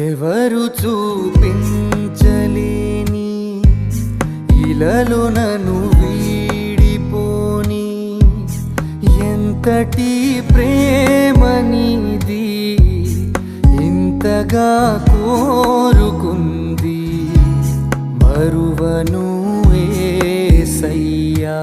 ఎవరు చూపించలేని ఇలలో నన్ను వీడిపోని ఎంతటి ప్రేమనిది ఇంతగా కోరుకుంది మరువను యేసయ్యా.